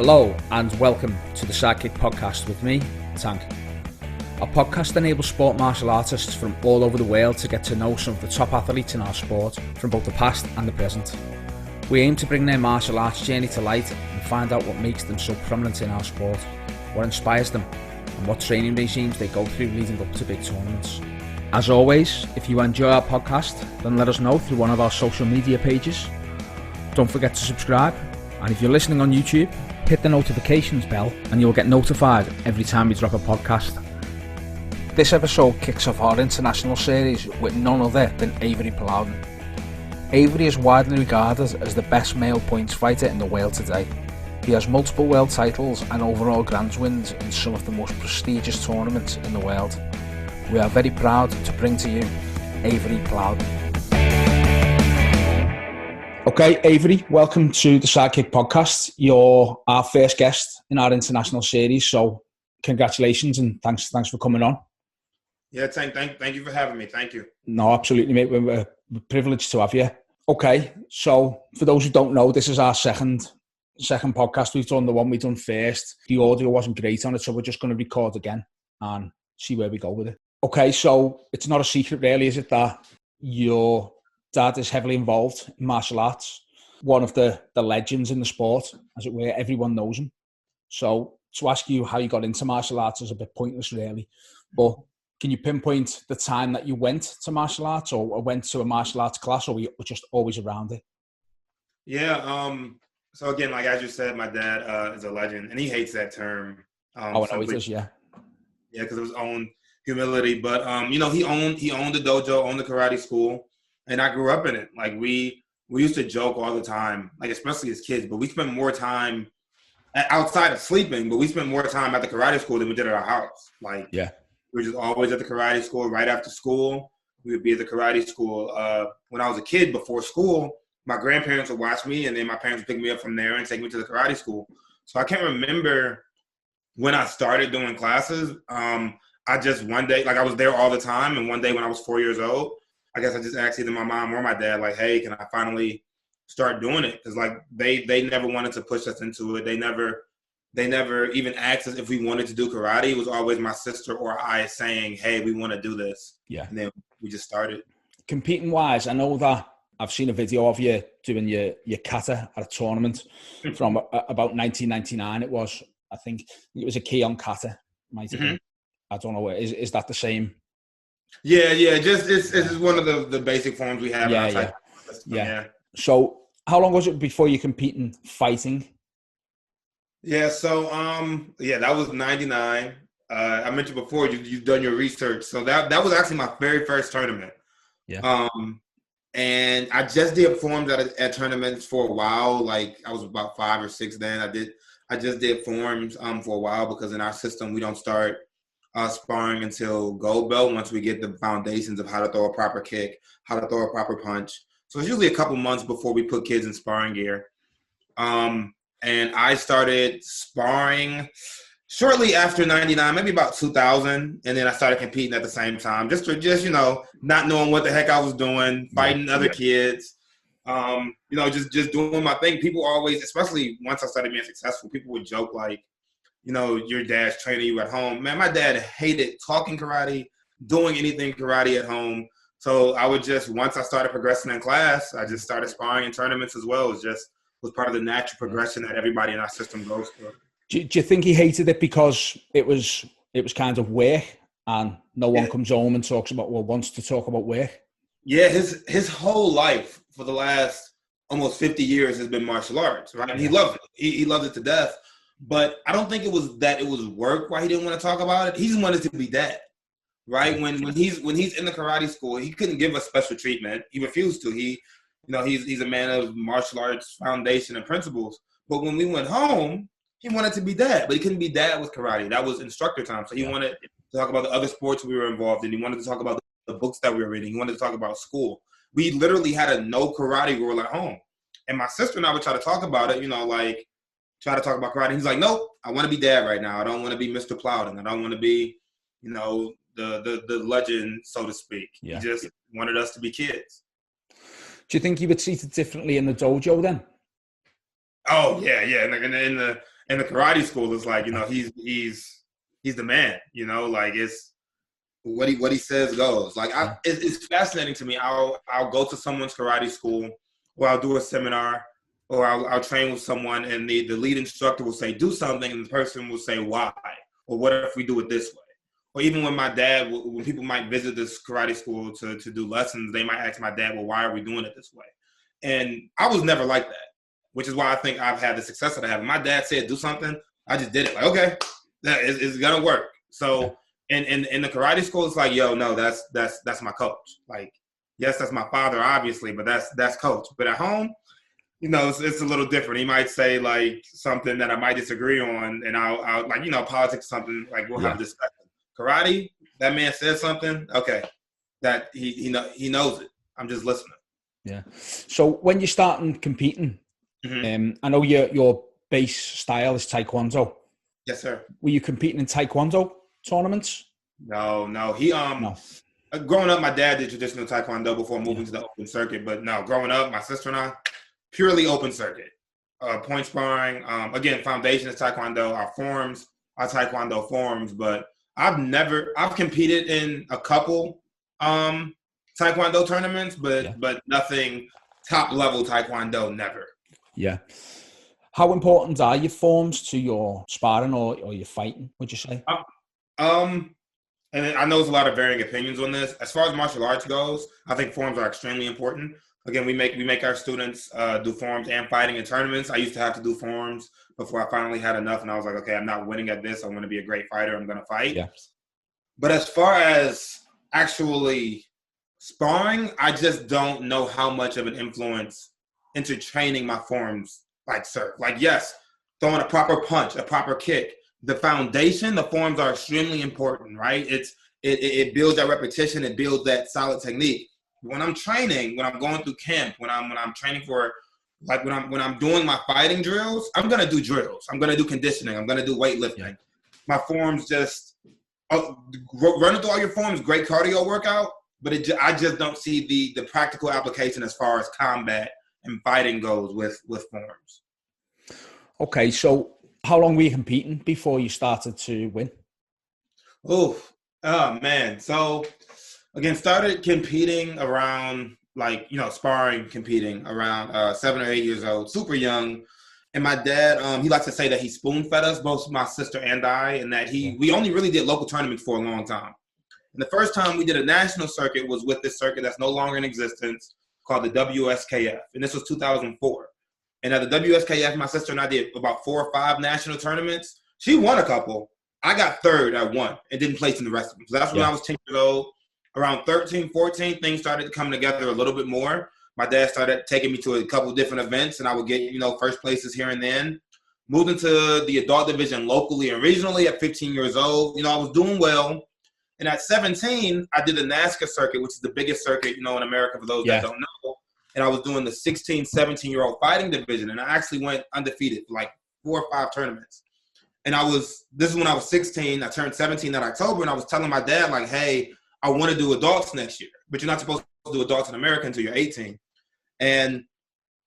Hello and welcome to the Sidekick podcast with me, Tank. Our podcast enables sport martial artists from all over the world to get to know some of the top athletes in our sport from both the past and the present. We aim to bring their martial arts journey to light and find out what makes them so prominent in our sport, what inspires them, and what training regimes they go through leading up to big tournaments. As always, if you enjoy our podcast, then let us know through one of our social media pages. Don't forget to subscribe, and if you're listening on YouTube, hit the notifications bell and you'll get notified every time we drop a podcast. This episode kicks off our international series with none other than Avery Plowden. Avery is widely regarded as the best male points fighter in the world today. He has multiple world titles and overall Grands wins in some of the most prestigious tournaments in the world. We are very proud to bring to you Avery Plowden. Okay, Avery, welcome to the Sidekick podcast. You're our first guest in our international series, so congratulations and thanks for coming on. Yeah, thank you for having me. Thank you. No, absolutely, mate. We're privileged to have you. Okay, so for those who don't know, this is our second podcast we've done. The one we done first, the audio wasn't great on it, so we're just going to record again and see where we go with it. Okay, so it's not a secret really, is it, that your dad is heavily involved in martial arts, one of the legends in the sport, as it were. Everyone knows him. So to ask you how you got into martial arts is a bit pointless really, but can you pinpoint the time that you went to martial arts or went to a martial arts class, or were you just always around it? Yeah, so again, like as you said, my dad is a legend, and he hates that term. I know he does, yeah. Yeah, because it was own humility, but he owned the dojo, owned the karate school. And I grew up in it. Like we used to joke all the time, like especially as kids, but we spent more time outside of sleeping, but we spent more time at the karate school than we did at our house. Like, yeah, we were just always at the karate school. Right after school, we would be at the karate school. When I was a kid, before school, my grandparents would watch me, and then my parents would pick me up from there and take me to the karate school. So I can't remember when I started doing classes. I just one day, like I was there all the time, and one day when I was 4 years old, I guess I just asked either my mom or my dad, like, hey, can I finally start doing it? Because like they never wanted to push us into it. They never even asked us if we wanted to do karate. It was always my sister or I saying, hey, we want to do this. Yeah. And then we just started. Competing wise, I know that I've seen a video of you doing your kata at a tournament from about 1999. It was, I think it was a key on kata. Might have been. I don't know. Is that the same? Yeah. Just it's one of the basic forms we have. Yeah. So, how long was it before you competing fighting? Yeah. So, that was 99. I mentioned before you've done your research, so that was actually my very first tournament. Yeah. And I just did forms at tournaments for a while. Like I was about 5 or 6 then. I just did forms for a while because in our system we don't start sparring until gold belt once we get the foundations of how to throw a proper kick, how to throw a proper punch. So it's usually a couple months before we put kids in sparring gear. And I started sparring shortly after 99, maybe about 2000. And then I started competing at the same time, just not knowing what the heck I was doing, fighting other kids, just doing my thing. People always, especially once I started being successful, people would joke like, your dad's training you at home. Man, my dad hated talking karate, doing anything karate at home. So I would once I started progressing in class, I just started sparring in tournaments as well. It was part of the natural progression that everybody in our system goes through. Do you think he hated it because it was kind of work and no one comes home and wants to talk about work? Yeah, his whole life for the last almost 50 years has been martial arts, right? And he loved it. He loved it to death. But I don't think it was work why he didn't want to talk about it. He just wanted to be dad, right? When he's in the karate school, he couldn't give us special treatment. He refused to. He's a man of martial arts foundation and principles. But when we went home, he wanted to be dad, but he couldn't be dad with karate. That was instructor time. So he wanted to talk about the other sports we were involved in. He wanted to talk about the books that we were reading. He wanted to talk about school. We literally had a no karate rule at home. And my sister and I would try to talk about it, try to talk about karate. He's like, nope, I want to be dad right now. I don't want to be Mr. Plowden. I don't want to be, the legend, so to speak. Yeah. He just wanted us to be kids. Do you think you were treated differently in the dojo then? Oh, yeah. In in the karate school, it's like, he's the man, like it's what he says goes. Like it's fascinating to me. I'll go to someone's karate school, or I'll do a seminar, or I'll train with someone, and the lead instructor will say, do something, and the person will say, why? Or what if we do it this way? Or even when my dad, when people might visit this karate school to do lessons, they might ask my dad, well, why are we doing it this way? And I was never like that, which is why I think I've had the success that I have. When my dad said, do something, I just did it. Like, okay, it's going to work. So in the karate school, it's like, yo, no, that's my coach. Like, yes, that's my father, obviously, but that's coach. But at home, it's a little different. He might say like something that I might disagree on, and I'll like, politics, something like we'll have a discussion. Karate, that man said something, okay, that he knows it. I'm just listening. Yeah. So when you're starting competing, I know your base style is Taekwondo. Yes, sir. Were you competing in Taekwondo tournaments? No. Growing up, my dad did traditional Taekwondo before moving to the open circuit. But no, growing up, my sister and I, purely open circuit. Point sparring. Again, foundation is Taekwondo. Our forms are Taekwondo forms, but I've competed in a couple Taekwondo tournaments, but nothing top level Taekwondo, never. Yeah. How important are your forms to your sparring or your fighting, would you say? And I know there's a lot of varying opinions on this. As far as martial arts goes, I think forms are extremely important. Again, we make our students do forms and fighting in tournaments. I used to have to do forms before I finally had enough, and I was like, okay, I'm not winning at this. I want to be a great fighter. I'm going to fight. Yeah. But as far as actually sparring, I just don't know how much of an influence into training my forms serve. Like, yes, throwing a proper punch, a proper kick. The foundation, the forms are extremely important, right? It builds that repetition. It builds that solid technique. When I'm training, when I'm going through camp, when I'm training for, like when I'm doing my fighting drills, I'm gonna do drills. I'm gonna do conditioning. I'm gonna do weightlifting. Yeah. My forms just running through all your forms, great cardio workout, but I just don't see the practical application as far as combat and fighting goes with forms. Okay, so how long were you competing before you started to win? Oh man. So again, started competing around sparring, competing around 7 or 8 years old, super young. And my dad, he likes to say that he spoon-fed us, both my sister and I, and that we only really did local tournaments for a long time. And the first time we did a national circuit was with this circuit that's no longer in existence called the WSKF. And this was 2004. And at the WSKF, my sister and I did about 4 or 5 national tournaments. She won a couple. I got third at one and didn't place in the rest of them. So that's when I was 10 years old. Around 13, 14, things started to come together a little bit more. My dad started taking me to a couple of different events, and I would get, first places here and then. Moved into the adult division locally and regionally at 15 years old. I was doing well. And at 17, I did the NASCAR circuit, which is the biggest circuit, in America for those that don't know. And I was doing the 16, 17-year-old fighting division. And I actually went undefeated for 4 or 5 tournaments. And this is when I was 16. I turned 17 that October. And I was telling my dad, hey, I want to do adults next year. But you're not supposed to do adults in America until you're 18. And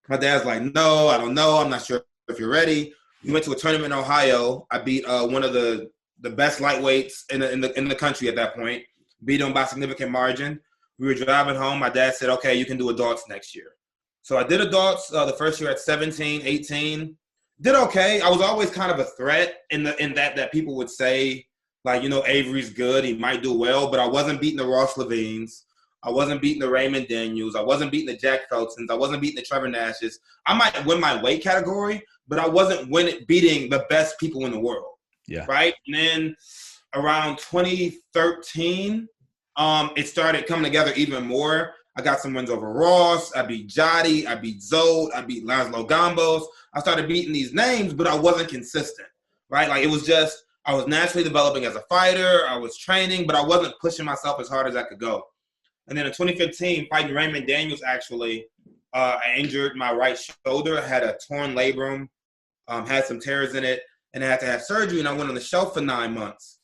my dad's like, no, I don't know. I'm not sure if you're ready. We went to a tournament in Ohio. I beat one of the best lightweights in the country at that point. Beat him by a significant margin. We were driving home. My dad said, okay, you can do adults next year. So I did adults the first year at 17, 18. Did okay. I was always kind of a threat in that people would say, Avery's good. He might do well. But I wasn't beating the Ross Levines. I wasn't beating the Raymond Daniels. I wasn't beating the Jack Feltons. I wasn't beating the Trevor Nashes. I might win my weight category, but I wasn't beating the best people in the world. Yeah. Right? And then around 2013, it started coming together even more. I got some wins over Ross. I beat Jotty. I beat Zold. I beat Laszlo Gambos. I started beating these names, but I wasn't consistent, right? It was just, I was naturally developing as a fighter. I was training, but I wasn't pushing myself as hard as I could go. And then in 2015, fighting Raymond Daniels, actually, I injured my right shoulder. I had a torn labrum, had some tears in it, and I had to have surgery, and I went on the shelf for 9 months.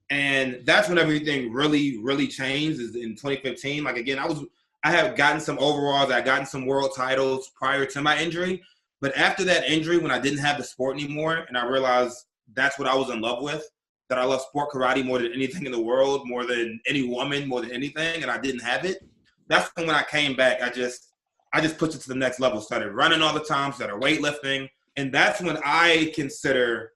And that's when everything really, really changed, is in 2015. Again, I had gotten some overalls. I had gotten some world titles prior to my injury, But after that injury, when I didn't have the sport anymore, and I realized that's what I was in love with, that I love sport karate more than anything in the world, more than any woman, more than anything, and I didn't have it. That's when I came back, I just pushed it to the next level. Started running all the time, started weightlifting, and that's when I consider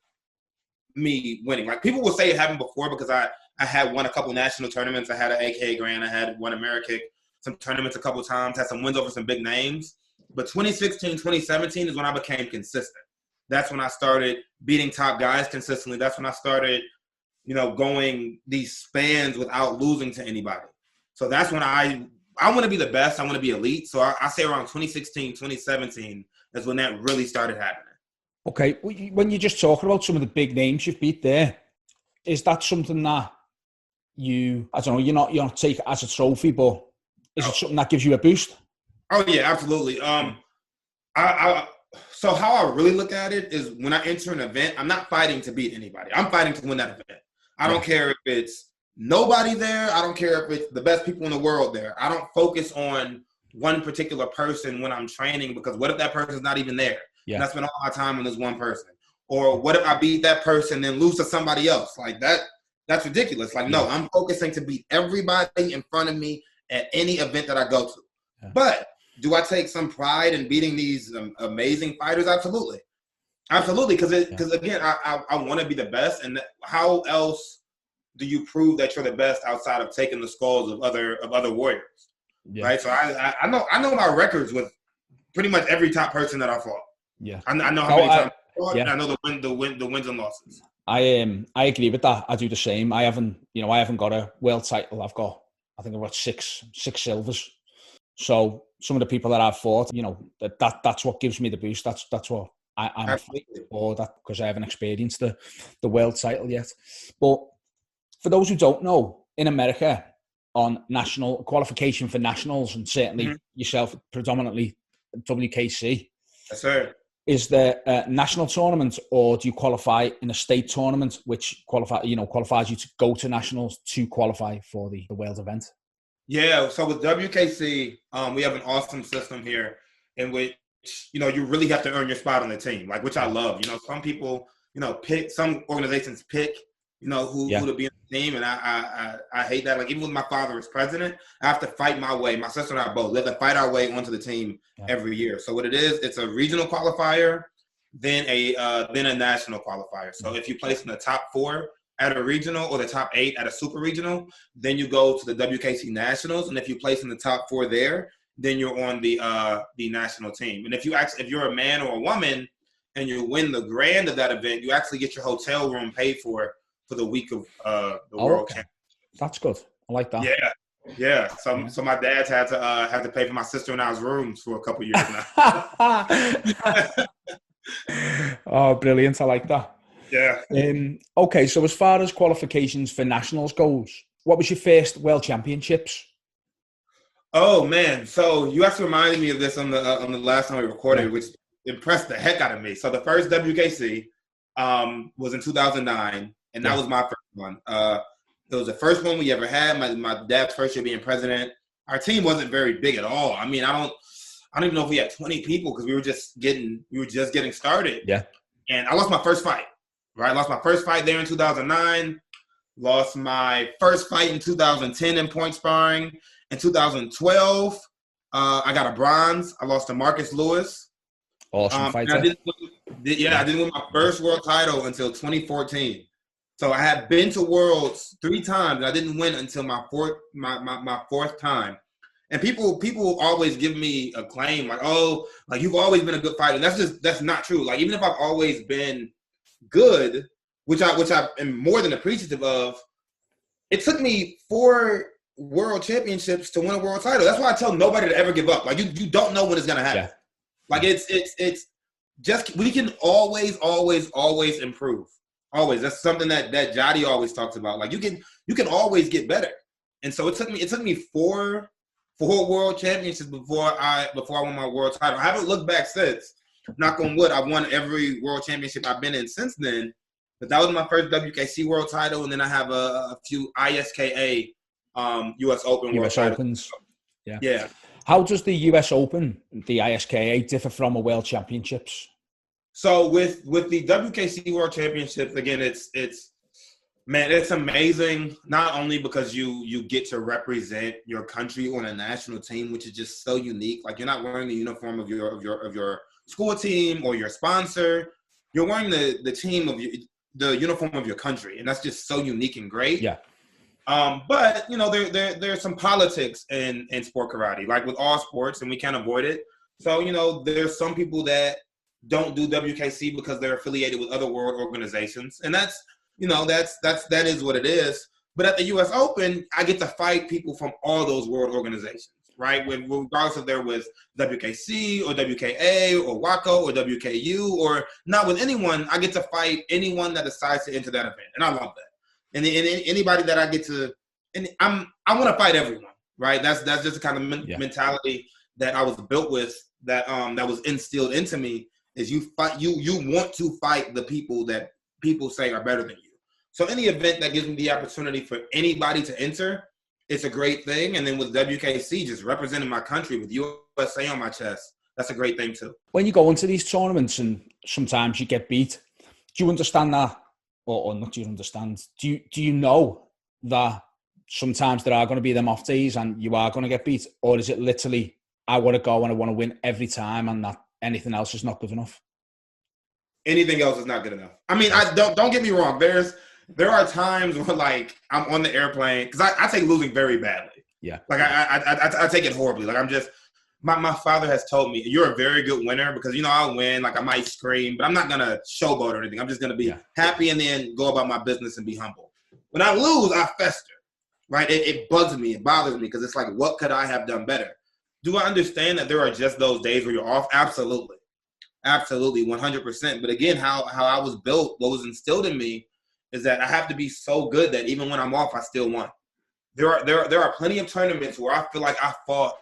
me winning. Like, people will say it happened before because I had won a couple national tournaments. I had an AKA Grand. I had won American, some tournaments a couple times, had some wins over some big names. But 2016, 2017 is when I became consistent. That's when I started beating top guys consistently. That's when I started, going these spans without losing to anybody. So that's when I want to be the best. I want to be elite. So I say around 2016, 2017 is when that really started happening. Okay. When you're just talking about some of the big names you've beat there, is that something that you're not taking as a trophy, but is it something that gives you a boost? Oh yeah, absolutely. So how I really look at it is when I enter an event, I'm not fighting to beat anybody. I'm fighting to win that event. I don't care if it's nobody there. I don't care if it's the best people in the world there. I don't focus on one particular person when I'm training, because what if that person's not even there? Yeah. And I spend all my time on this one person. Or what if I beat that person and lose to somebody else? Like that's ridiculous. Like, no, I'm focusing to beat everybody in front of me at any event that I go to. Yeah. But do I take some pride in beating these amazing fighters? Absolutely. Absolutely. Because again, I want to be the best. And how else do you prove that you're the best outside of taking the skulls of other warriors? Yeah. Right. So I know my records with pretty much every top person that I fought. Yeah. I know how many times I fought, and I know the wins and losses. I agree with that. I do the same. I haven't got a world title. I've got six silvers. So some of the people that I've fought, that's what gives me the boost. That's what I'm fighting for, that, because I haven't experienced the world title yet. But for those who don't know, in America, on national qualification for nationals, and certainly yourself, predominantly WKC. Yes, sir. Is there a national tournament, or do you qualify in a state tournament, which qualifies you to go to nationals to qualify for the world event? Yeah, so with WKC, we have an awesome system here in which, you really have to earn your spot on the team, like, which I love. Some people, pick, some organizations pick, who to be on the team, and I hate that. Like, even with my father as president, I have to fight my way. My sister and I both have to fight our way onto the team every year. So what it is, it's a regional qualifier, then a national qualifier. So if you place in the top 4 at a regional or the top 8 at a super regional, then you go to the WKC Nationals. And if you place in the top 4 there, then you're on the national team. And if you're a man or a woman and you win the grand of that event, you actually get your hotel room paid for the week of the World Championship. That's good. I like that. Yeah. So my dad's had to pay for my sister and I's rooms for a couple years now. Oh, brilliant. I like that. Yeah. Okay, so as far as qualifications for nationals goes, what was your first world championships? Oh man, so you actually reminded me of this on the last time we recorded, which impressed the heck out of me. So the first WKC was in 2009, and that was my first one. It was the first one we ever had. My dad's first year being president. Our team wasn't very big at all. I mean, I don't even know if we had 20 people, because we were just getting started. Yeah. And I lost my first fight. Right, lost my first fight there in 2009. Lost my first fight in 2010 in point sparring. In 2012, I got a bronze. I lost to Marcus Lewis. Awesome fight. I didn't win my first world title until 2014. So I had been to worlds 3 times, and I didn't win until my fourth time. And people always give me a claim like, oh, like, you've always been a good fighter. That's not true. Like, even if I've always been good, which I am more than appreciative of, it took me 4 world championships to win a world title. That's why I tell nobody to ever give up. Like, you don't know when it's gonna happen. Yeah. Like, it's just, we can always improve. Always. That's something that Jody always talks about. Like, you can always get better. And so it took me 4 world championships before I won my world title. I haven't looked back since. Knock on wood, I've won every world championship I've been in since then. But that was my first WKC world title, and then I have a few ISKA US Open world titles. Yeah. How does the US Open, the ISKA, differ from a World Championships? So with the WKC World Championships, again, it's amazing. Not only because you get to represent your country on a national team, which is just so unique. Like, you're not wearing the uniform of your school team or your sponsor. You're wearing the uniform of your country, and that's just so unique and great. Yeah. But there's some politics in sport karate, like with all sports, and we can't avoid it. So there's some people that don't do WKC because they're affiliated with other world organizations, and that is what it is. But at the U.S. Open, I get to fight people from all those world organizations, right? Regardless if they're with WKC or WKA or WACO or WKU or not with anyone, I get to fight anyone that decides to enter that event, and I love that. And anybody that I get to, and I want to fight everyone, right? That's just the kind of mentality that I was built with, that was instilled into me. Is you want to fight the people that people say are better than you. So any event that gives me the opportunity for anybody to enter, it's a great thing. And then with WKC, just representing my country with USA on my chest, that's a great thing too. When you go into these tournaments and sometimes you get beat, do you understand that? Or not, do you understand? Do you know that sometimes there are going to be them off days and you are going to get beat? Or is it literally, I want to go and I want to win every time, and that anything else is not good enough? Anything else is not good enough. I mean, don't get me wrong. There are times where, like, I'm on the airplane, because I take losing very badly. Yeah. Like, I take it horribly. Like, I'm just, my father has told me, you're a very good winner, because, I'll win. Like, I might scream, but I'm not going to showboat or anything. I'm just going to be happy and then go about my business and be humble. When I lose, I fester, right? It bugs me. It bothers me, because it's like, what could I have done better? Do I understand that there are just those days where you're off? Absolutely. Absolutely, 100%. But again, how I was built, what was instilled in me, is that I have to be so good that even when I'm off, I still won. There are plenty of tournaments where I feel like I fought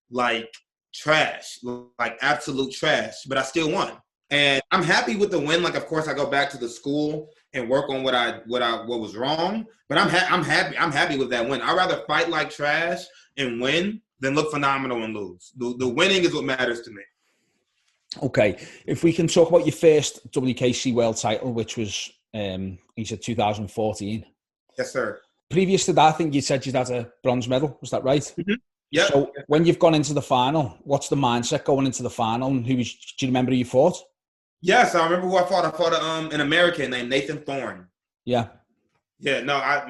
like trash, like absolute trash, but I still won. And I'm happy with the win. Like, of course, I go back to the school and work on what was wrong. But I'm happy with that win. I'd rather fight like trash and win than look phenomenal and lose. The winning is what matters to me. Okay, if we can talk about your first WKC world title, which was, you said 2014. Yes, sir. Previous to that, I think you said you'd had a bronze medal. Was that right? Mm-hmm. Yeah. So when you've gone into the final, what's the mindset going into the final? And do you remember who you fought? Yes, I remember who I fought. I fought an American named Nathan Thorne. Yeah. Yeah, no, I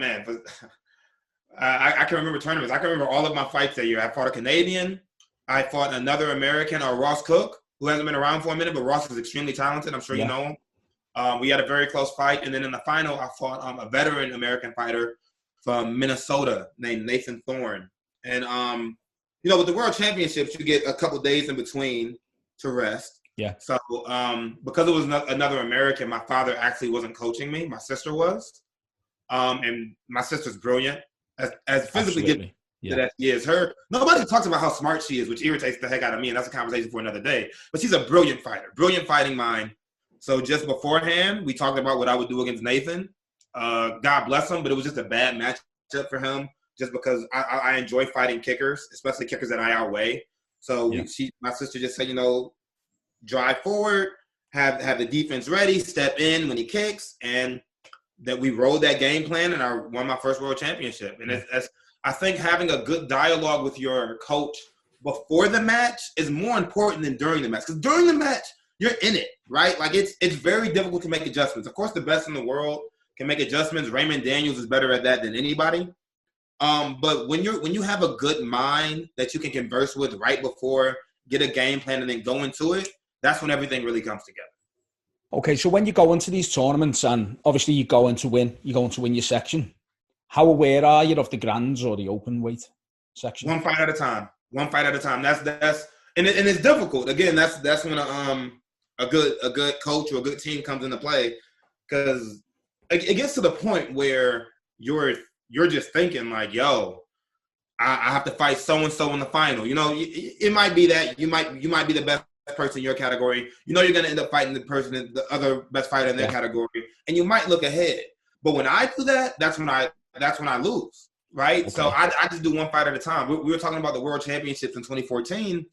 can remember tournaments. I can remember all of my fights that year. I fought a Canadian. I fought another American, Ross Cook, who hasn't been around for a minute, but Ross is extremely talented. I'm sure you know him. We had a very close fight. And then in the final, I fought a veteran American fighter from Minnesota named Nathan Thorne. And, with the World Championships, you get a couple days in between to rest. Yeah. So because it was another American, my father actually wasn't coaching me. My sister was. And my sister's brilliant. As physically gifted that she is. Nobody talks about how smart she is, which irritates the heck out of me, and that's a conversation for another day. But she's a brilliant fighter, brilliant fighting mind. So just beforehand, we talked about what I would do against Nathan. God bless him, but it was just a bad matchup for him, just because I enjoy fighting kickers, especially kickers that I outweigh. So my sister just said, drive forward, have the defense ready, step in when he kicks, and that we rolled that game plan, and I won my first world championship. And I think having a good dialogue with your coach before the match is more important than during the match. Because during the match, you're in it, right? Like, it's very difficult to make adjustments. Of course, the best in the world can make adjustments. Raymond Daniels is better at that than anybody. But when you have a good mind that you can converse with right before, get a game plan, and then go into it, that's when everything really comes together. Okay, so when you go into these tournaments, and obviously you're going to win your section, how aware are you of the grands or the open weight section? One fight at a time. That's and it's difficult. Again, that's when a good coach or a good team comes into play, because it gets to the point where you're just thinking like, yo, I have to fight so and so in the final. It might be that you might be the best person in your category. You're going to end up fighting the other best fighter in their category, and you might look ahead. But when I do that, that's when I lose. right? Okay. So I just do one fight at a time. We were talking about the World Championships in 2014.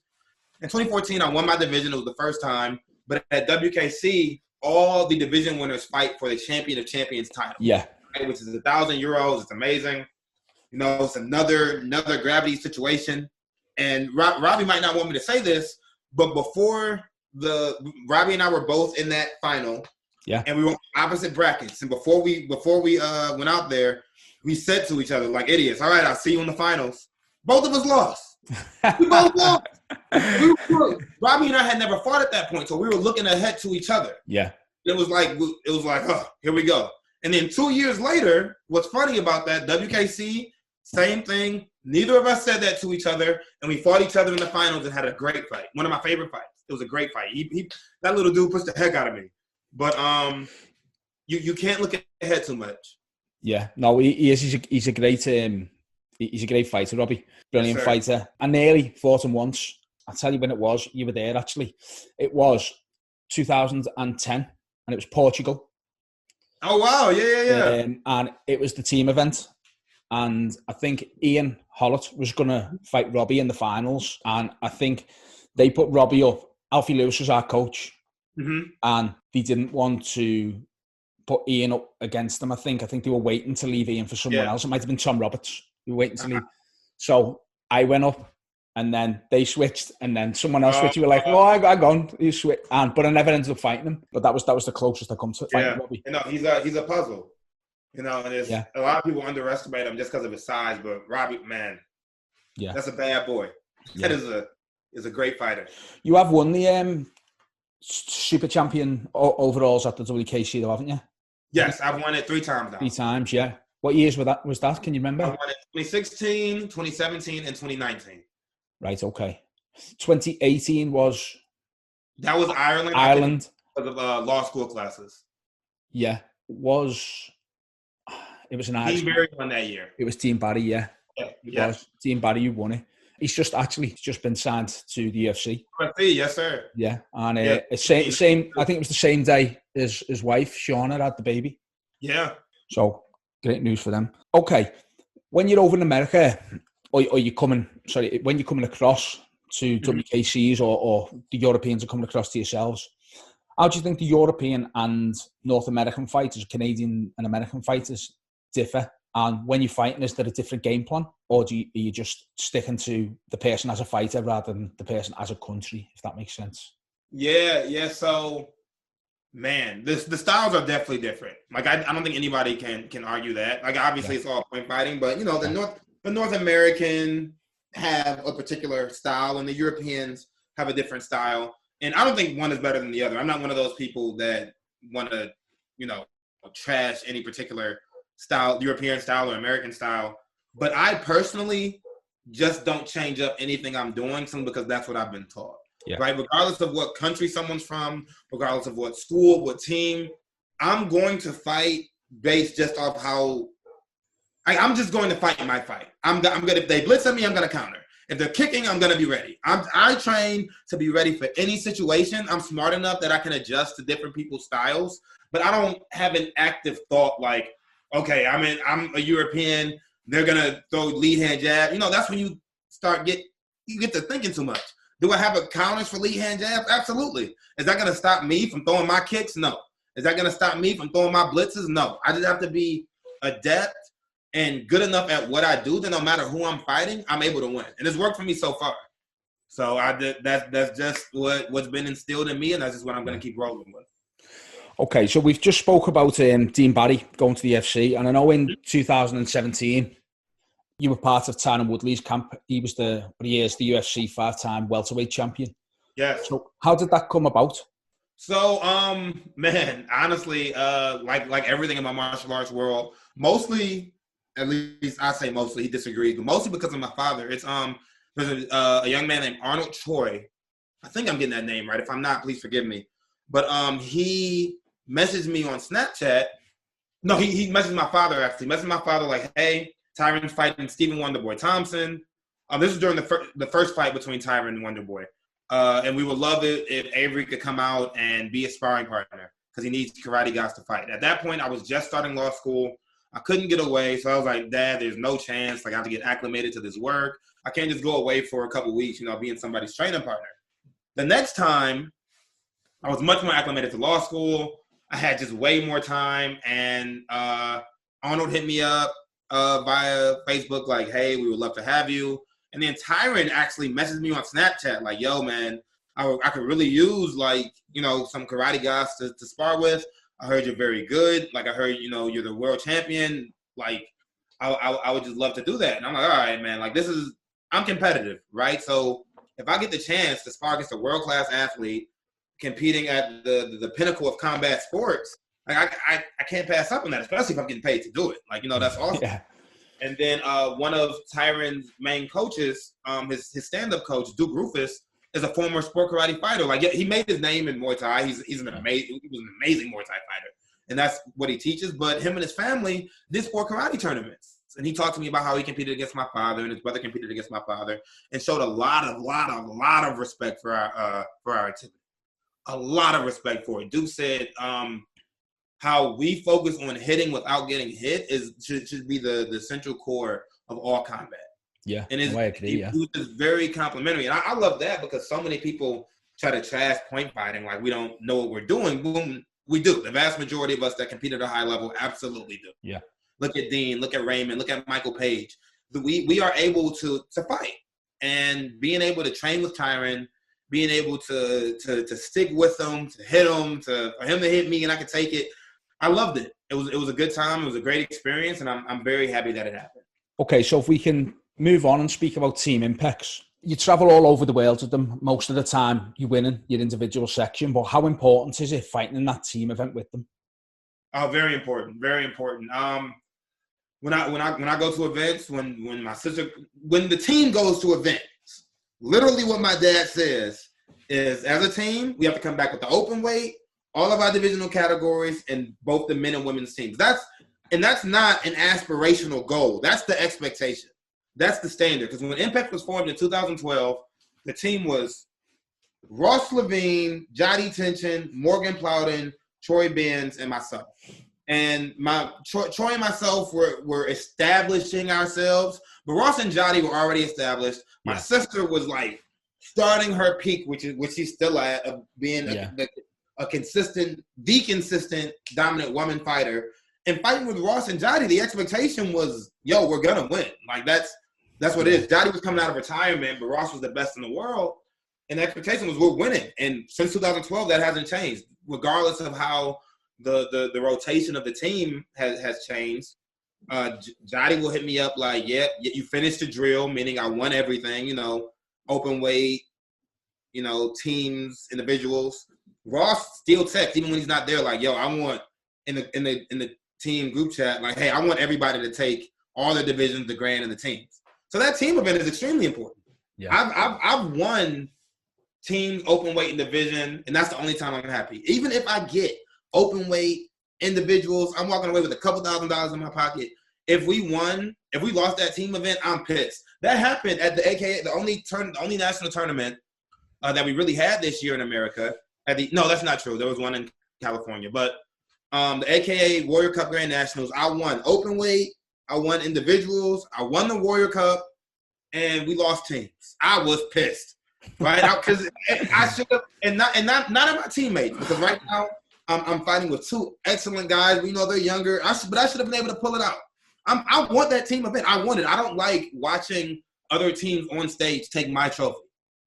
In 2014, I won my division. It was the first time. But at WKC, all the division winners fight for the Champion of Champions title. Yeah. Right? Which is €1,000. It's amazing. You know, it's another gravity situation. And Robbie might not want me to say this, but before Robbie and I were both in that final. Yeah. And we were opposite brackets. And before we went out there, we said to each other like idiots, all right, I'll see you in the finals. Both of us lost. We both lost. Robbie and I had never fought at that point, so we were looking ahead to each other. Yeah. It was like, oh, here we go. And then 2 years later, what's funny about that, WKC, same thing. Neither of us said that to each other, and we fought each other in the finals and had a great fight. One of my favorite fights. It was a great fight. That little dude pushed the heck out of me. But you can't look ahead too much. Yeah, no, he is. He's a great fighter, Robbie. Brilliant fighter. I nearly fought him once. I'll tell you when it was. You were there, actually. It was 2010, and it was Portugal. Oh, wow. Yeah. And it was the team event. And I think Ian Hollett was going to fight Robbie in the finals. And I think they put Robbie up. Alfie Lewis was our coach. Mm-hmm. And they didn't want to put Ian up against them, I think. I think they were waiting to leave Ian for someone else. It might have been Tom Roberts. They were waiting to leave. So I went up, and then they switched, and then someone else switched. You were like, oh, I gone. You switch. But I never ended up fighting him. But that was the closest I come to fighting Robbie. You know, he's a puzzle. You know, and a lot of people underestimate him just because of his size. But Robbie, man, that's a bad boy. That is a great fighter. You have won the Super Champion overalls at the WKC, though, haven't you? Yes, I've won it 3 times now. 3 times, yeah. What years was that? Can you remember? I won it 2016, 2017, and 2019. Right, okay. 2018 was... That was Ireland. Ireland. Because of law school classes. Yeah. It was an Irish... Team Barry won that year. It was Team Barry, yeah. Yeah. Was. Team Barry, you won it. He's just been signed to the UFC. Yes, sir. Yeah, and same. I think it was the same day as his wife Shauna had the baby. Yeah. So great news for them. Okay, when you're over in America, or when you're coming across to WKCs or the Europeans are coming across to yourselves, how do you think the European and North American fighters, Canadian and American fighters, differ? And when you're fighting, is there a different game plan? Or are you just sticking to the person as a fighter rather than the person as a country, if that makes sense? Yeah. So, man, the styles are definitely different. Like, I don't think anybody can argue that. Like, obviously, it's all point fighting. But, you know, the North American have a particular style, and the Europeans have a different style. And I don't think one is better than the other. I'm not one of those people that want to, you know, trash any particular style, European style or American style. But I personally just don't change up anything I'm doing simply because that's what I've been taught. Yeah. Right? Regardless of what country someone's from, regardless of what school, what team, I'm going to fight based just off how I'm just going to fight my fight. I'm gonna, if they blitz at me, I'm gonna counter. If they're kicking, I'm gonna be ready. I train to be ready for any situation. I'm smart enough that I can adjust to different people's styles, but I don't have an active thought like, okay, I'm a European. They're gonna throw lead hand jab. You know, that's when you get to thinking too much. Do I have a counters for lead hand jabs? Absolutely. Is that gonna stop me from throwing my kicks? No. Is that gonna stop me from throwing my blitzes? No. I just have to be adept and good enough at what I do that no matter who I'm fighting, I'm able to win. And it's worked for me so far. So that's just what's been instilled in me, and that's just what I'm gonna keep rolling with. Okay, so we've just spoke about Dean Barry going to the UFC, and I know in 2017 you were part of Tyron Woodley's camp. He is the UFC 5-time welterweight champion. Yes. So how did that come about? So, man, honestly, like everything in my martial arts world, mostly, at least I say mostly, he disagrees, but mostly because of my father. It's there's a young man named Arnold Troy. I think I'm getting that name right. If I'm not, please forgive me. But he messaged me on Snapchat. No, he messaged my father, actually. Messaged my father like, hey, Tyron's fighting Stephen Wonderboy Thompson. This is during the first fight between Tyron and Wonderboy. And we would love it if Avery could come out and be a sparring partner because he needs karate guys to fight. At that point, I was just starting law school. I couldn't get away. So I was like, Dad, there's no chance. Like, I have to get acclimated to this work. I can't just go away for a couple of weeks, being somebody's training partner. The next time, I was much more acclimated to law school. I had just way more time. And Arnold hit me up via Facebook like, hey, we would love to have you. And then Tyron actually messaged me on Snapchat like, yo, man, I could really use, like, some karate guys to spar with. I heard you're very good. Like, I heard, you're the world champion. Like, I would just love to do that. And I'm like, all right, man, like, I'm competitive, right? So if I get the chance to spar against a world-class athlete competing at the pinnacle of combat sports, like, I can't pass up on that, especially if I'm getting paid to do it. Like, that's awesome. Yeah. And then one of Tyron's main coaches, his stand-up coach, Duke Rufus, is a former sport karate fighter. Like, he made his name in Muay Thai. He was an amazing Muay Thai fighter, and that's what he teaches. But him and his family did sport karate tournaments, and he talked to me about how he competed against my father, and his brother competed against my father, and showed a lot of respect for our activity. A lot of respect for it. Duke said how we focus on hitting without getting hit should be the central core of all combat. Yeah, and it's very complimentary. And I love that because so many people try to trash point fighting like we don't know what we're doing. Boom, we do. The vast majority of us that compete at a high level absolutely do. Yeah. Look at Dean, look at Raymond, look at Michael Page. We are able to fight. And being able to train with Tyron, being able to stick with him, to hit him, for him to hit me and I could take it, I loved it. It was a good time. It was a great experience, and I'm very happy that it happened. Okay, so if we can move on and speak about team impacts. You travel all over the world with them. Most of the time, you're winning your individual section, but how important is it fighting in that team event with them? Oh, very important. Very important. When I go to events, when the team goes to events, literally what my dad says is, as a team, we have to come back with the open weight, all of our divisional categories, and both the men and women's teams. That's not an aspirational goal. That's the expectation. That's the standard. Because when Impact was formed in 2012, the team was Ross Levine, Jody Tension, Morgan Plowden, Troy Benz, and myself. And Troy and myself were establishing ourselves, but Ross and Jody were already established. My sister was like starting her peak, which she's still at, of being a consistent dominant woman fighter. And fighting with Ross and Jody, the expectation was, yo, we're gonna win. Like that's what it is. Jody was coming out of retirement, but Ross was the best in the world. And the expectation was we're winning. And since 2012, that hasn't changed, regardless of how the rotation of the team has changed. Jody will hit me up like, yeah, you finished the drill, meaning I won everything, open weight, teams, individuals. Ross still texts, even when he's not there, like, yo, I want in the team group chat, like, hey, I want everybody to take all the divisions, the grand, and the teams. So that team event is extremely important. Yeah. I've won team open weight and division, and that's the only time I'm happy. Even if I get open weight individuals, I'm walking away with a couple $1,000s in my pocket. If we lost that team event, I'm pissed. That happened at the AKA, the only national tournament that we really had this year in America. No, that's not true. There was one in California, but the AKA Warrior Cup Grand Nationals, I won open weight, I won individuals, I won the Warrior Cup, and we lost teams. I was pissed, right? Because I should have, and not at my teammates, because right now I'm fighting with two excellent guys. We know they're younger, but I should have been able to pull it out. I want that team event. I want it. I don't like watching other teams on stage take my trophy.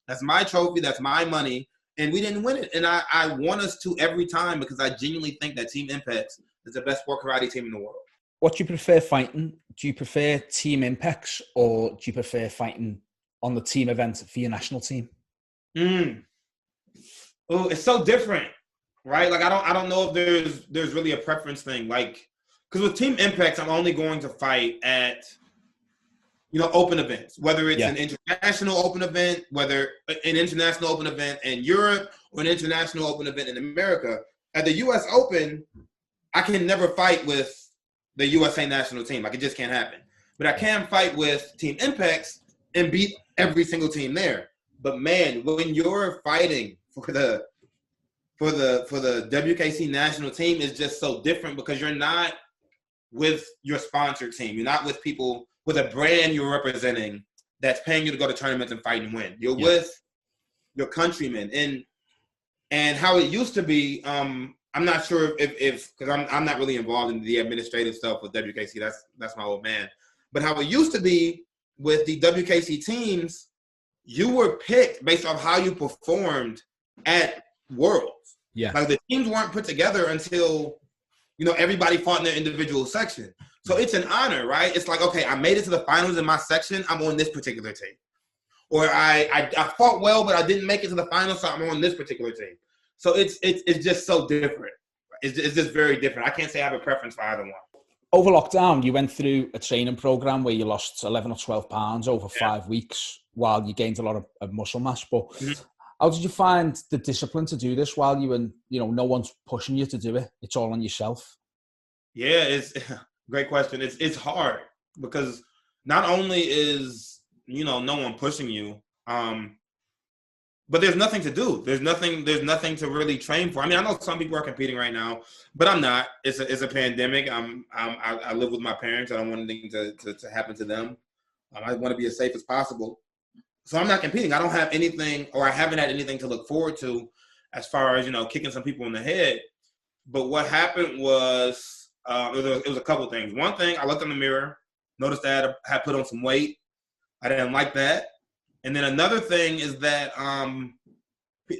That's my trophy. That's my money. And we didn't win it. And I want us to every time, because I genuinely think that Team Impacts is the best sport karate team in the world. What do you prefer fighting? Do you prefer Team Impacts, or do you prefer fighting on the team event for your national team? Oh, it's so different, right? Like I don't know if there's really a preference thing. Like, because with Team Impacts, I'm only going to fight at open events, whether it's an international open event, whether an international open event in Europe or an international open event in America. At the U.S. Open, I can never fight with the USA national team. Like, it just can't happen. But I can fight with Team Impacts and beat every single team there. But man, when you're fighting for the WKC national team, is just so different, because you're not with your sponsor team. You're not with people with a brand you're representing that's paying you to go to tournaments and fight and win. You're with your countrymen. And how it used to be, I'm not sure if because I'm not really involved in the administrative stuff with WKC. That's my old man. But how it used to be with the WKC teams, you were picked based on how you performed at Worlds. Yeah. Like the teams weren't put together until, everybody fought in their individual section. So it's an honor, right? It's like, okay, I made it to the finals in my section. I'm on this particular team. Or I fought well, but I didn't make it to the finals, so I'm on this particular team. So it's just so different. It's just very different. I can't say I have a preference for either one. Over lockdown, you went through a training program where you lost 11 or 12 pounds over 5 weeks while you gained a lot of muscle mass. But how did you find the discipline to do this while you were, no one's pushing you to do it? It's all on yourself. Yeah, it's great question. It's hard because not only is, no one pushing you, but there's nothing to do. There's nothing to really train for. I mean, I know some people are competing right now, but I'm not. It's a pandemic. I live with my parents. I don't want anything to happen to them. I want to be as safe as possible. So I'm not competing. I don't have anything, or I haven't had anything to look forward to as far as, kicking some people in the head. But what happened was, it was a couple of things. One thing, I looked in the mirror, noticed that I had put on some weight. I didn't like that. And then another thing is that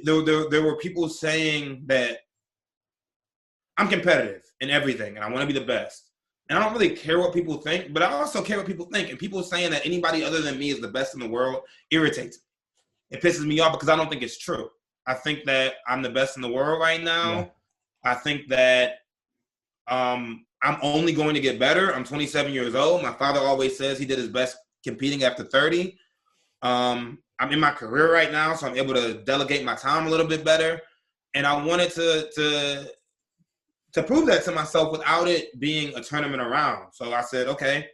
there were people saying that I'm competitive in everything and I want to be the best. And I don't really care what people think, but I also care what people think. And people saying that anybody other than me is the best in the world irritates me. It pisses me off because I don't think it's true. I think that I'm the best in the world right now. Yeah. I think that I'm only going to get better. I'm 27 years old. My father always says he did his best competing after 30. I'm in my career right now, so I'm able to delegate my time a little bit better. And I wanted to prove that to myself without it being a tournament around. So I said, okay,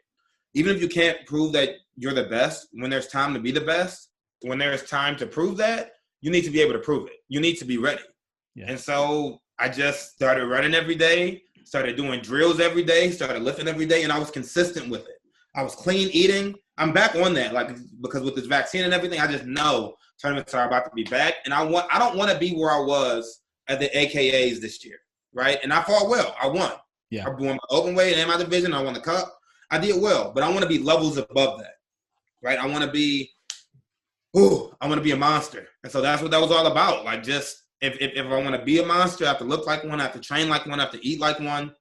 even if you can't prove that you're the best, when there's time to be the best, when there's time to prove that, you need to be able to prove it. You need to be ready. Yeah. And so I just started running every day, started doing drills every day, started lifting every day, and I was consistent with it. I was clean eating. I'm back on that, because with this vaccine and everything, I just know tournaments are about to be back. And I don't want to be where I was at the AKAs this year, right? And I fought well. I won. Yeah. I won my open weight and my division. I won the cup. I did well, but I want to be levels above that, right? I want to be a monster. And so that's what that was all about. Like, just if I want to be a monster, I have to look like one. I have to train like one. I have to eat like one.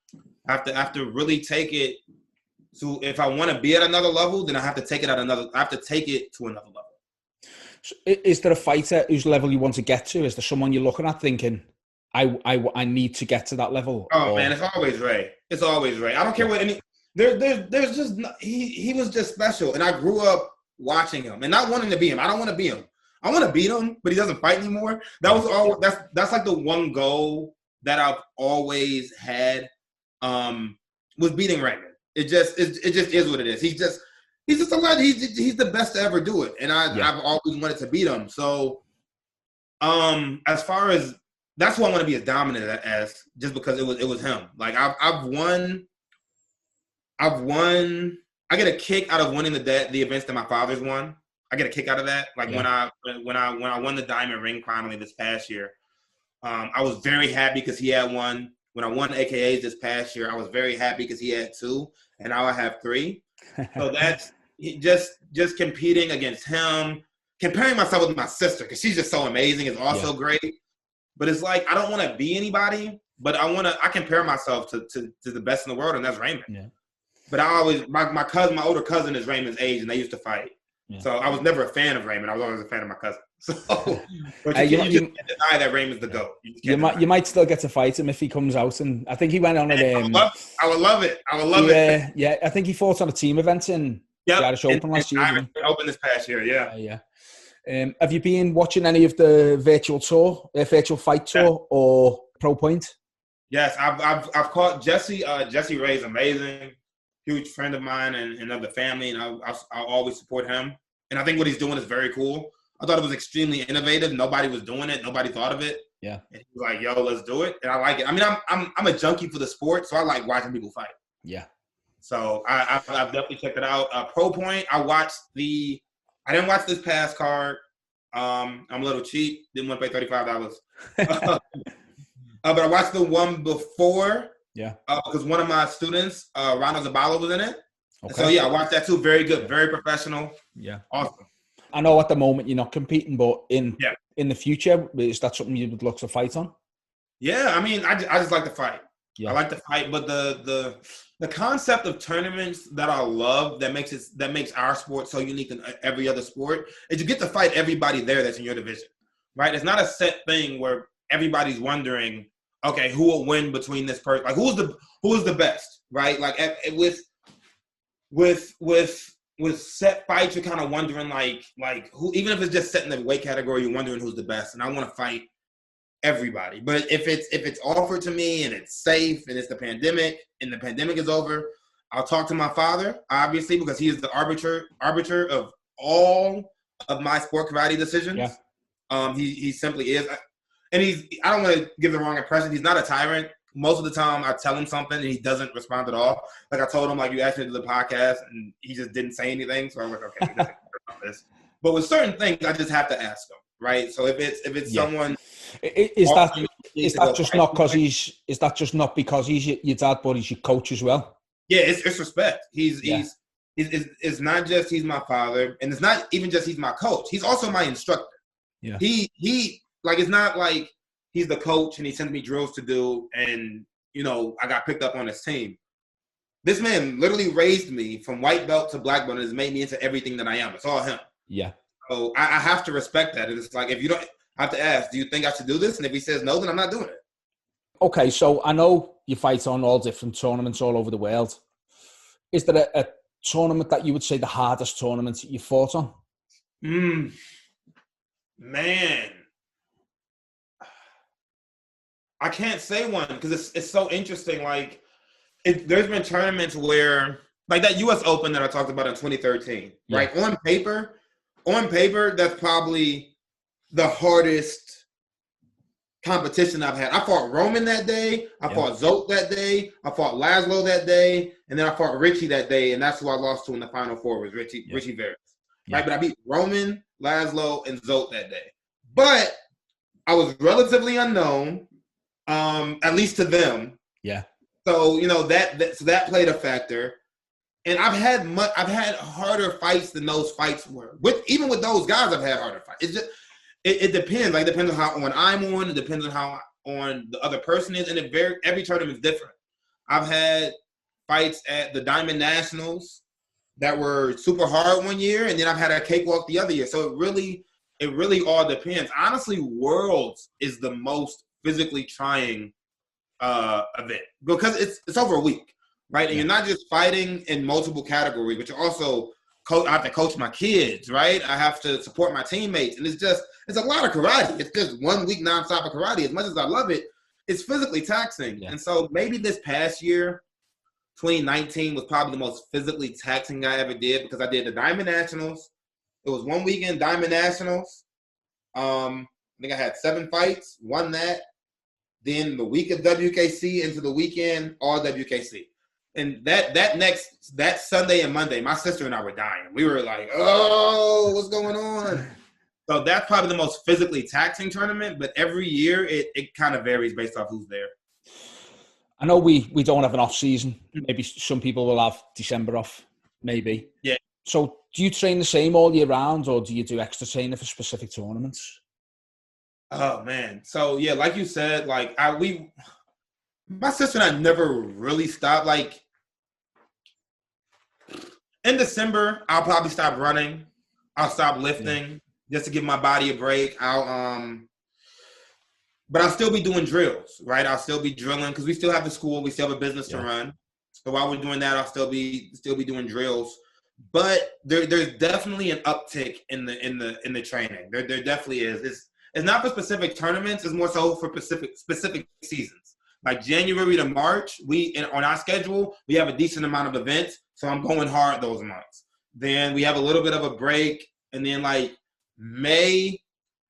I have to really take it. So if I want to be at another level, then I have to take it to another level. So is there a fighter whose level you want to get to? Is there someone you're looking at thinking, I need to get to that level? Oh, man, it's always Ray. It's always Ray. I don't care what any. There's just he was just special, and I grew up watching him and not wanting to be him. I don't want to be him. I want to beat him, but he doesn't fight anymore. That's like the one goal that I've always had, was beating Raymond. It just is what it is. He's just a legend. He's the best to ever do it, and I've always wanted to beat him. So, as far as that's who I want to be as dominant as, just because it was him. Like I've won. I get a kick out of winning the events that my father's won. I get a kick out of that. Like when I won the diamond ring finally this past year, I was very happy because he had one. When I won AKAs this past year, I was very happy because he had 2, and now I have 3. So that's just competing against him, comparing myself with my sister, because she's just so amazing. It's also great. But it's like, I don't want to be anybody, but I compare myself to the best in the world, and that's Raymond. Yeah. But I always, my older cousin is Raymond's age, and they used to fight. Yeah. So I was never a fan of Raymond. I was always a fan of my cousin. So, but you can't deny that Raymond's the GOAT. You might still get to fight him if he comes out, and I think he went on at. I would love it. Yeah, I think he fought on a team event in the Irish Open last year. Irish Open this past year, yeah. Have you been watching any of the virtual fight tour or Pro Point? Yes, I've caught Jesse. Jesse Ray's amazing, huge friend of mine and of the family, and I'll always support him. And I think what he's doing is very cool. I thought it was extremely innovative. Nobody was doing it. Nobody thought of it. Yeah. And he was like, "Yo, let's do it." And I like it. I mean, I'm a junkie for the sport, so I like watching people fight. Yeah. So I've definitely checked it out. Pro Point, I didn't watch this pass card. I'm a little cheap. Didn't want to pay $35. But I watched the one before. Yeah. Because one of my students, Ronald Zabala, was in it. Okay. So yeah, I watched that too. Very good, very professional. Yeah. Awesome. I know at the moment you're not competing, but in the future, is that something you would look to fight on? Yeah, I mean, I just like to fight. Yeah. I like to fight, but the concept of tournaments that I love that makes our sport so unique than every other sport is you get to fight everybody there that's in your division, right? It's not a set thing where everybody's wondering, okay, who will win between this person? Like who's the best, right? Like with set fights, you're kind of wondering like who, even if it's just set in the weight category, you're wondering who's the best. And I want to fight everybody. But if it's offered to me and it's safe and it's the pandemic and the pandemic is over, I'll talk to my father, obviously, because he is the arbiter of all of my sport karate decisions. Yeah. He simply is. And I don't want to give the wrong impression. He's not a tyrant. Most of the time I tell him something and he doesn't respond at all. Like I told him, like, you asked me to do the podcast and he just didn't say anything. So I was like, okay, he doesn't care about this. But with certain things, I just have to ask him, right? So if it's someone, is that just not because he's your dad, but he's your coach as well? Yeah, it's respect. It's not just he's my father, and it's not even just he's my coach. He's also my instructor. Yeah. He like, it's not like he's the coach and he sends me drills to do, and I got picked up on his team. This man literally raised me from white belt to black belt and has made me into everything that I am. It's all him. Yeah. So I have to respect that. And it's like, if you don't, I have to ask, do you think I should do this? And if he says no, then I'm not doing it. Okay, so I know you fight on all different tournaments all over the world. Is there a tournament that you would say the hardest tournament you fought on? Man. I can't say one because it's so interesting. Like, there's been tournaments where, like that U.S. Open that I talked about in 2013, right? On paper, that's probably the hardest competition I've had. I fought Roman that day. I fought Zolt that day. I fought Laszlo that day. And then I fought Richie that day. And that's who I lost to in the Final Four was Richie Veras. Right? But I beat Roman, Laszlo, and Zolt that day. But I was relatively unknown, at least to them. Yeah. So, that played a factor. And I've had harder fights than those fights were. Even with those guys, I've had harder fights. It's just, it depends. Like, it depends on how on I'm on. It depends on how on the other person is. And every tournament is different. I've had fights at the Diamond Nationals that were super hard one year, and then I've had a cakewalk the other year. So it really all depends. Honestly, Worlds is the most physically trying event because it's over a week. Right, and you're not just fighting in multiple categories, but you're also I have to coach my kids, right? I have to support my teammates, and it's a lot of karate. It's just 1 week nonstop of karate. As much as I love it, it's physically taxing. Yeah. And so maybe this past year, 2019, was probably the most physically taxing I ever did because I did the Diamond Nationals. It was 1 weekend Diamond Nationals. I think I had 7 fights, won that. Then the week of WKC into the weekend, all WKC. And that Sunday and Monday, my sister and I were dying. We were like, oh, what's going on? So that's probably the most physically taxing tournament, but every year it kind of varies based off who's there. I know we don't have an off season. Maybe some people will have December off, maybe. Yeah. So do you train the same all year round, or do you do extra training for specific tournaments? Oh, man. So, yeah, like you said, like my sister and I never really stopped. Like, in December, I'll probably stop running. I'll stop lifting just to give my body a break. But I'll still be doing drills, right? I'll still be drilling because we still have the school. We still have a business to run. So while we're doing that, I'll still be doing drills. But there's definitely an uptick in the training. There definitely is. It's not for specific tournaments. It's more so for specific seasons. Like January to March, on our schedule, we have a decent amount of events. So I'm going hard those months. Then we have a little bit of a break. And then like May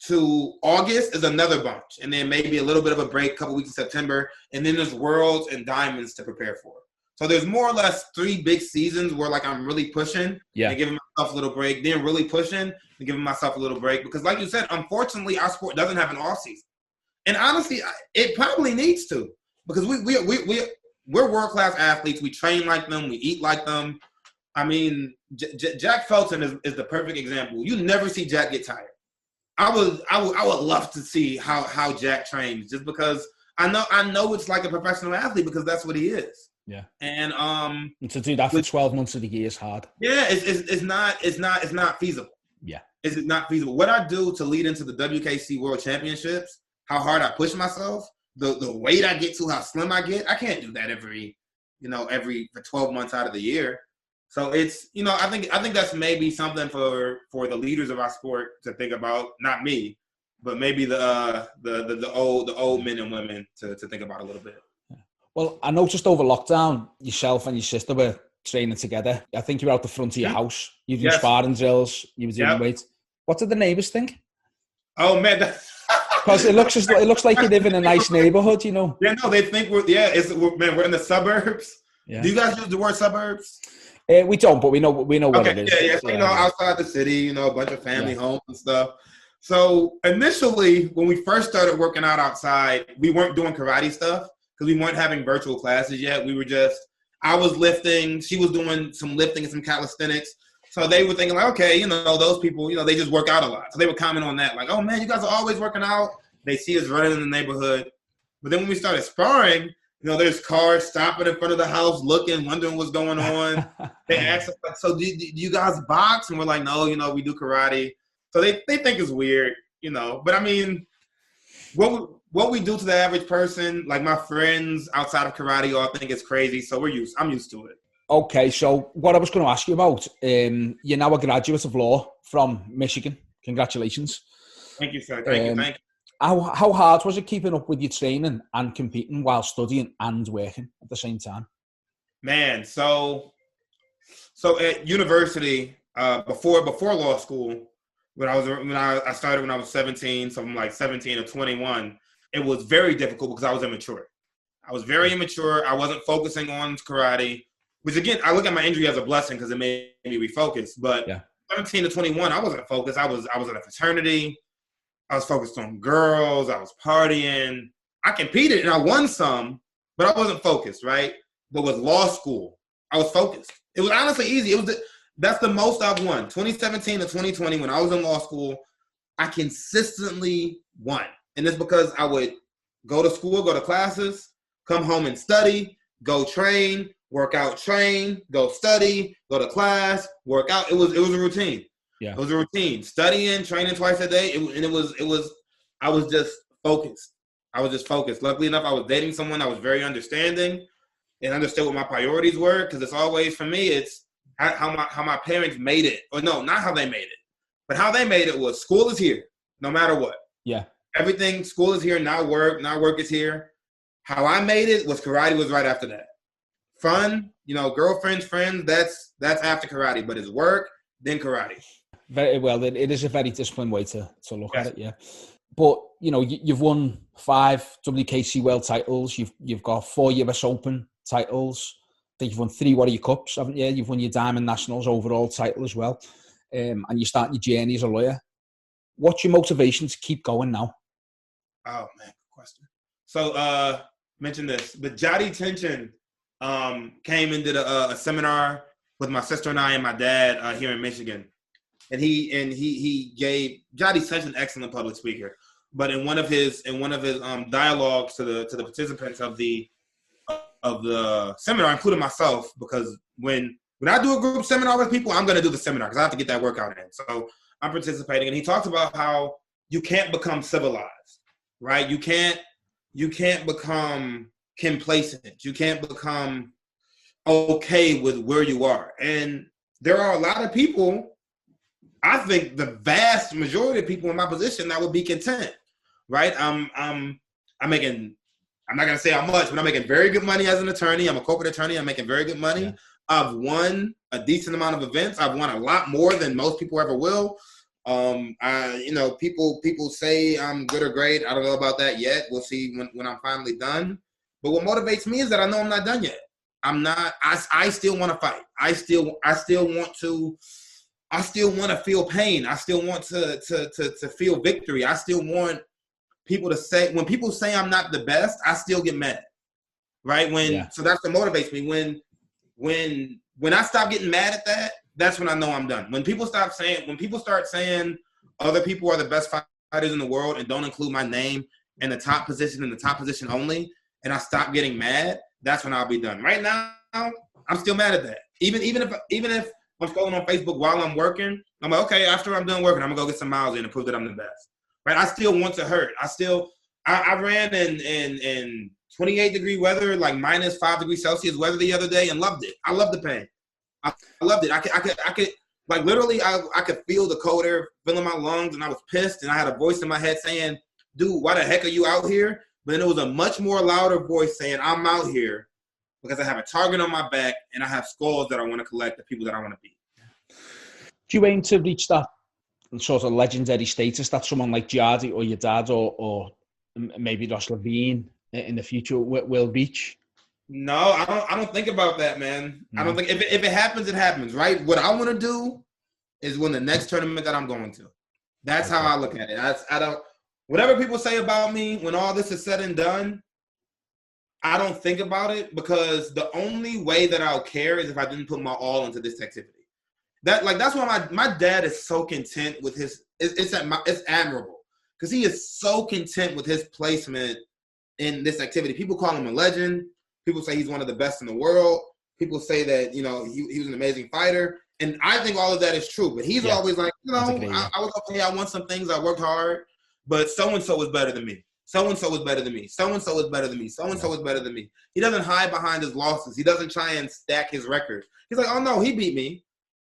to August is another bunch. And then maybe a little bit of a break, a couple weeks in September. And then there's Worlds and Diamonds to prepare for. So there's more or less 3 big seasons where like I'm really pushing and giving myself a little break, then really pushing and giving myself a little break. Because like you said, unfortunately, our sport doesn't have an off season. And honestly, it probably needs to, because we're world-class athletes. We train like them. We eat like them. I mean, Jack Felton is the perfect example. You never see Jack get tired. I would love to see how Jack trains, just because I know it's like a professional athlete, because that's what he is. Yeah. And to do that for 12 months of the year is hard. Yeah, it's not feasible. Yeah. It's not feasible. What I do to lead into the WKC World Championships, how hard I push myself, the weight I get to, how slim I get, I can't do that every for 12 months out of the year. So it's, I think that's maybe something for the leaders of our sport to think about. Not me, but maybe the old men and women to think about a little bit. Well, I noticed over lockdown, yourself and your sister were training together. I think you were out the front of your house. You were doing sparring drills. You were doing weights. What did the neighbours think? Oh man, because it looks like you live in a nice neighborhood, Yeah, no, they think we're in the suburbs. Yeah. Do you guys use the word suburbs? We don't, but we know what it is. Yeah. So, outside the city, a bunch of family homes and stuff. So initially, when we first started working out outside, we weren't doing karate stuff because we weren't having virtual classes yet. I was lifting, she was doing some lifting and some calisthenics. So they were thinking like, okay, those people, they just work out a lot. So they would comment on that, like, oh man, you guys are always working out. They see us running in the neighborhood. But then when we started sparring, there's cars stopping in front of the house, looking, wondering what's going on. They ask us, like, so do you guys box? And we're like, no, we do karate. So they think it's weird, But I mean, what we do to the average person, like my friends outside of karate, all think it's crazy. So I'm used to it. Okay, so what I was going to ask you about, you're now a graduate of law from Michigan. Congratulations. Thank you, sir. Thank you. How hard was it keeping up with your training and competing while studying and working at the same time? Man, so at university, before law school, I started when I was 17, so I'm like 17 or 21, it was very difficult because I was immature. I was very immature. I wasn't focusing on karate, which again, I look at my injury as a blessing because it made me refocus. But 17 to 21, I wasn't focused. I was in a fraternity. I was focused on girls. I was partying. I competed and I won some, but I wasn't focused, right? But with law school, I was focused. It was honestly easy. That's the most I've won. 2017 to 2020, when I was in law school, I consistently won. And it's because I would go to school, go to classes, come home and study, go train, work out, train, go study, go to class, work out. It was a routine. Yeah. It was a routine. Studying, training twice a day. I was just focused. Luckily enough, I was dating someone that was very understanding and understood what my priorities were. Because it's always, for me, it's how my parents made it. Or no, not how they made it. But how they made it was school is here, no matter what. Yeah. Everything, school is here, now work is here. How I made it was karate was right after that. Fun, girlfriends, friends, that's after karate. But it's work, then karate. Very well. It is a very disciplined way to look at it, yeah. But, you've won 5 WKC World titles. You've got 4 US Open titles. I think you've won 3 Warrior Cups, haven't you? You've won your Diamond Nationals overall title as well. And you're starting your journey as a lawyer. What's your motivation to keep going now? Oh, man, good question. So, mention this. But Jody Tension came and did a seminar with my sister and I and my dad here in Michigan. And he gave Jody's such an excellent public speaker, but in one of his dialogues to the participants of the seminar, including myself, because when I do a group seminar with people, I'm going to do the seminar because I have to get that workout in. So I'm participating, and he talks about how you can't become civilized, right? You can't become complacent. You can't become okay with where you are, and there are a lot of people. I think the vast majority of people in my position that would be content, right? I'm making, I'm not gonna say how much, but I'm making very good money as an attorney. I'm a corporate attorney. I'm making very good money. Yeah. I've won a decent amount of events. I've won a lot more than most people ever will. People say I'm good or great. I don't know about that yet. We'll see when I'm finally done. But what motivates me is that I know I'm not done yet. I'm not. I still want to fight. I still want to feel pain. I still want to feel victory. I still want people to say, when people say I'm not the best, I still get mad. Right? So that's what motivates me. When I stop getting mad at that, that's when I know I'm done. When people start saying other people are the best fighters in the world and don't include my name in the top position and the top position only, and I stop getting mad, that's when I'll be done. Right now, I'm still mad at that. Even if I'm scrolling on Facebook while I'm working, I'm like, okay, after I'm done working, I'm gonna go get some miles in and prove that I'm the best. Right? I still want to hurt. I ran in 28-degree weather, like minus 5 degrees Celsius weather the other day, and loved it. I love the pain. I loved it. I could like literally I could feel the cold air filling my lungs, and I was pissed, and I had a voice in my head saying, dude, why the heck are you out here? But then it was a much more louder voice saying, I'm out here because I have a target on my back and I have skulls that I want to collect, the people that I want to beat. Do you aim to reach that sort of legendary status that someone like Jardy or your dad or maybe Ross Levine in the future will reach? No, I don't think about that, man. No. I don't think if it happens, it happens, right? What I want to do is win the next tournament that I'm going to. That's how I look at it. I don't. Whatever people say about me, when all this is said and done, I don't think about it, because the only way that I'll care is if I didn't put my all into this activity. That's why my dad is so content with his. It's admirable, because he is so content with his placement in this activity. People call him a legend. People say he's one of the best in the world. People say that he was an amazing fighter, and I think all of that is true. But he's always like, I was okay. I won some things. I worked hard. But so-and-so is better than me. So-and-so is better than me. So-and-so is better than me. So-and-so is better than me. He doesn't hide behind his losses. He doesn't try and stack his record. He's like, oh, no, he beat me.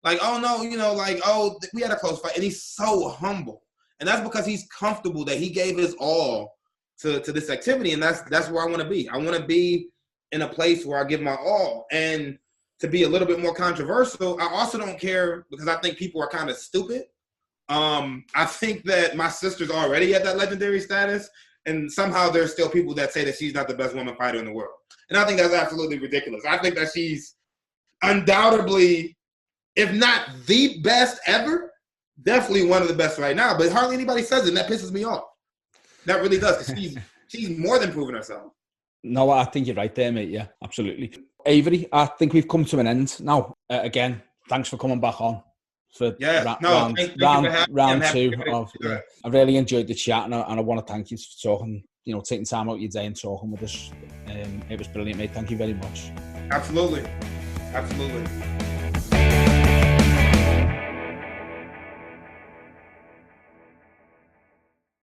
Like, oh, no, we had a close fight. And he's so humble. And that's because he's comfortable that he gave his all to this activity. And that's where I want to be. I want to be in a place where I give my all. And to be a little bit more controversial, I also don't care, because I think people are kind of stupid. I think that my sister's already at that legendary status, and somehow there's still people that say that she's not the best woman fighter in the world. And I think that's absolutely ridiculous. I think that she's undoubtedly, if not the best ever, definitely one of the best right now. But hardly anybody says it, and that pisses me off. That really does, because she's more than proven herself. No, I think you're right there, mate. Yeah, absolutely. Avery, I think we've come to an end now. Again, thanks for coming back on. For round two. I really enjoyed the chat, and I want to thank you for talking, taking time out of your day and talking with us. It was brilliant, mate. Thank you very much. Absolutely.